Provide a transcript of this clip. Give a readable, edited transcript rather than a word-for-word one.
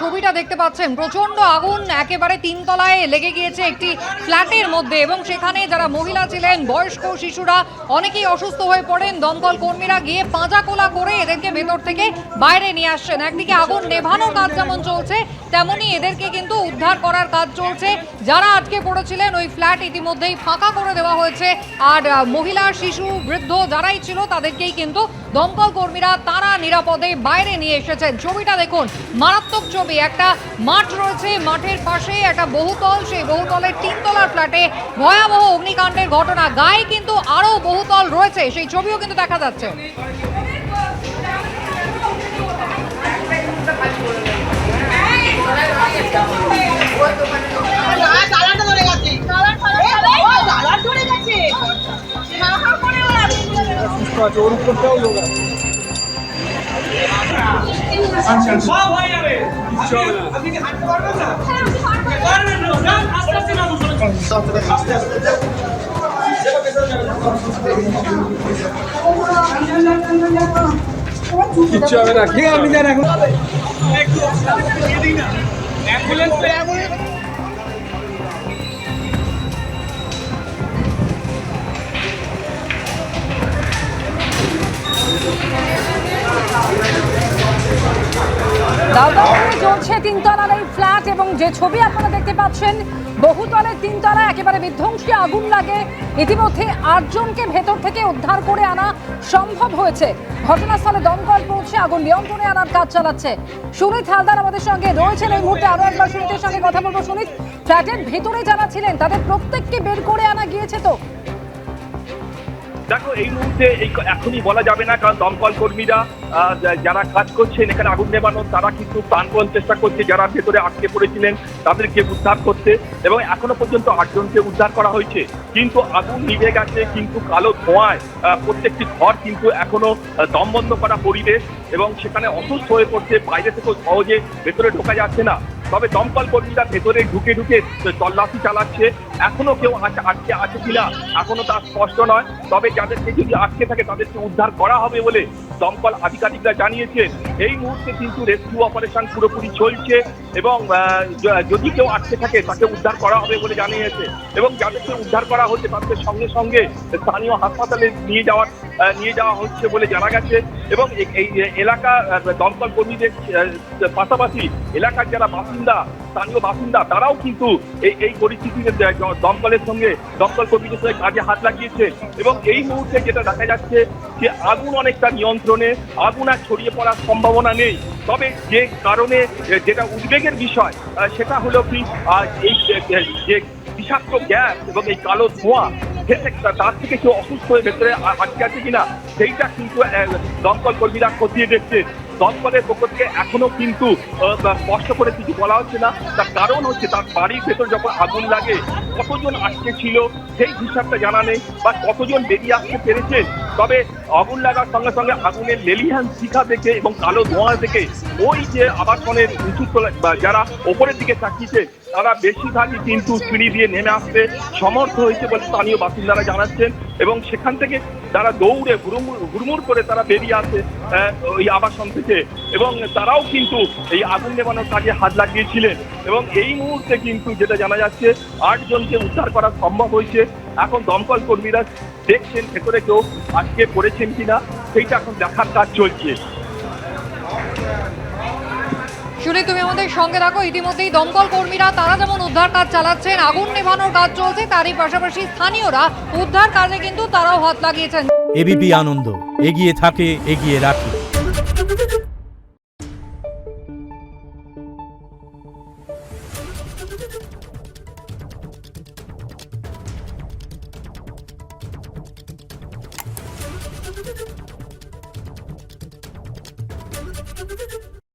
ছবিটা দেখতে পাচ্ছেন, প্রচন্ড আগুন একেবারে তিনতলায় লেগে গিয়েছে একটি ফ্ল্যাটের মধ্যে, এবং সেখানে যারা মহিলা ছিলেন, বয়স্ক, শিশুরা অনেকেই অসুস্থ হয়ে পড়েন। দমকল কর্মীরা গিয়ে পাঁজাকোলা করে এদেরকে ভেতর থেকে বাইরে নিয়ে আসছেন। একদিকে আগুন নেভানোর কাজ যেমন চলছে, তেমনি এদেরকে কিন্তু উদ্ধার করার কাজ চলছে। যারা আটকে পড়েছিলেন ওই ফ্ল্যাট ইতিমধ্যেই ফাঁকা করে দেওয়া হয়েছে, আর মহিলা, শিশু, বৃদ্ধ যারাই ছিল তাদেরকেই কিন্তু দমকল কর্মীরা তারা নিরাপদে বাইরে নিয়ে এসেছেন। ছবিটা দেখুন, মারাত্মক ছবি। একটা মাঠ রয়েছে, মাঠের পাশে একটা বহুতল, সেই বহুতলের তিনতলার ফ্ল্যাটে ভয়াবহ অগ্নিকাণ্ডের ঘটনা। গায়ে কিন্তু আরো বহুতল রয়েছে, সেই ছবিও কিন্তু দেখা যাচ্ছে। ওর উপরটাও লোক আছে। কিচ্ছু হবে না, ঠিক আপনি যান এখন। দাউদাউ করে জ্বলছে তিনতলার এই ফ্ল্যাট, এবং যে ছবি আপনারা দেখতে পাচ্ছেন, বহুতলের তিনতলা একেবারে বিধ্বংসী আগুন লাগে। ইতিমধ্যে 8 জনকে ভেতর থেকে উদ্ধার করে আনা সম্ভব হয়েছে। ঘটনাস্থলে দমকল পৌঁছে আগুন নিয়ন্ত্রণে আনার কাজ চালাচ্ছে। সুনীত হালদার আমাদের সঙ্গে রয়েছেন এই মুহূর্তে। আরো একবার সুনীতের সঙ্গে কথা বলবো। সুনীত, ফ্ল্যাটের ভেতরে যারা ছিলেন তাদের প্রত্যেককে বের করে আনা গিয়েছে তো? দেখো, এই মুহূর্তে এখনই বলা যাবে না, কারণ দমকল কর্মীরা যারা কাজ করছেন এখানে আগুন নেভানোর, তারা কিন্তু প্রাণপণ চেষ্টা করছে যারা ভেতরে আটকে পড়েছিলেন তাদেরকে উদ্ধার করতে, এবং এখনো পর্যন্ত 8 জনকে উদ্ধার করা হয়েছে। কিন্তু আগুন নিভে গেছে, কিন্তু কালো ধোঁয়ায় প্রত্যেকটি ঘর কিন্তু এখনো দমবন্ধ করা পরিবেশ, এবং সেখানে অসুস্থ হয়ে পড়ছে। বাইরে থেকেও সহজে ভেতরে ঢোকা যাচ্ছে না। তবে দমকল কর্মীরা ভেতরে ঢুকে ঢুকে তল্লাশি চালাচ্ছে। এখনো কেউ আটকে আছে কিনা এখনো তা স্পষ্ট নয়। তবে যাদেরকে যদি আটকে থাকে তাদেরকে উদ্ধার করা হবে বলে দমকল আধিকারিকরা জানিয়েছেন। এই মুহূর্তে কিন্তু রেস্কিউ অপারেশন পুরোপুরি চলছে, এবং যদি কেউ আটকে থাকে তাকে উদ্ধার করা হবে বলে জানিয়েছে। এবং যাদেরকে উদ্ধার করা হচ্ছে তাদের সঙ্গে সঙ্গে স্থানীয় হাসপাতালে নিয়ে যাওয়া হচ্ছে বলে জানা গেছে। এবং এই এলাকা দমকল কর্মীদের পাশাপাশি এলাকার যারা স্থানীয় বাসিন্দা তারাও কিন্তু এই পরিস্থিতিতে দমকলের সঙ্গে, দমকল কর্মীদের সঙ্গে কাজে হাত লাগিয়েছে। এবং এই মুহূর্তে যেটা দেখা যাচ্ছে যে আগুন অনেকটা নিয়ন্ত্রণে, আগুন আর ছড়িয়ে পড়ার সম্ভাবনা নেই। তবে যে কারণে যেটা উদ্বেগের বিষয় সেটা হলো কি, এই যে বিষাক্ত গ্যাস এবং এই কালো ধোঁয়া, তার থেকে কেউ অসুস্থ হয়ে ভেতরে আটকে আছে কিনা সেইটা কিন্তু দমকল কর্মীরা খতিয়ে দেখছে। দমকলের পক্ষ থেকে এখনো কিন্তু স্পষ্ট করে কিছু বলা হচ্ছে না। তার কারণ হচ্ছে তার বাড়ির ভেতর যখন আগুন লাগে কতজন আটকে ছিল সেই হিসাবটা জানা নেই, বা কতজন বেরিয়ে আসতে পেরেছে। তবে আগুন লাগার সঙ্গে সঙ্গে আগুনের লেলিহান শিখা দেখে এবং কালো ধোঁয়া দেখে ওই যে আবাসনের উঁচু যারা ওপরের দিকে তাকিয়েছে তারা বেশিরভাগই কিন্তু সিঁড়ি দিয়ে নেমে আসতে সমর্থ হয়েছে বলে স্থানীয় বাসিন্দারা জানাচ্ছেন। এবং সেখান থেকে তারা দৌড়ে হুড়মুড় করে তারা বেরিয়ে আসে ওই আবাসন থেকে, এবং তারাও কিন্তু এই আগুন নেভানোর কাজে হাত লাগিয়েছিলেন। এবং এই মুহূর্তে কিন্তু যেটা জানা যাচ্ছে 8 জনকে উদ্ধার করা সম্ভব হয়েছে। এখন দমকল কর্মীরা দেখছেন ভেতরে কেউ আটকে পড়েছেন কিনা, সেইটা এখন দেখার কাজ চলছে। সুনীত, তুমি আমাদের সঙ্গে থাকো। ইতিমধ্যেই দমকল কর্মীরা তারা যেমন উদ্ধার কাজ চালাচ্ছেন, আগুন নেভানোর কাজ চলছে, তারই পাশাপাশি স্থানীয়রা উদ্ধার কাজে কিন্তু তারাও হাত লাগিয়েছেন। এবিপি আনন্দ, এগিয়ে থাকে, এগিয়ে রাখে। Thank you.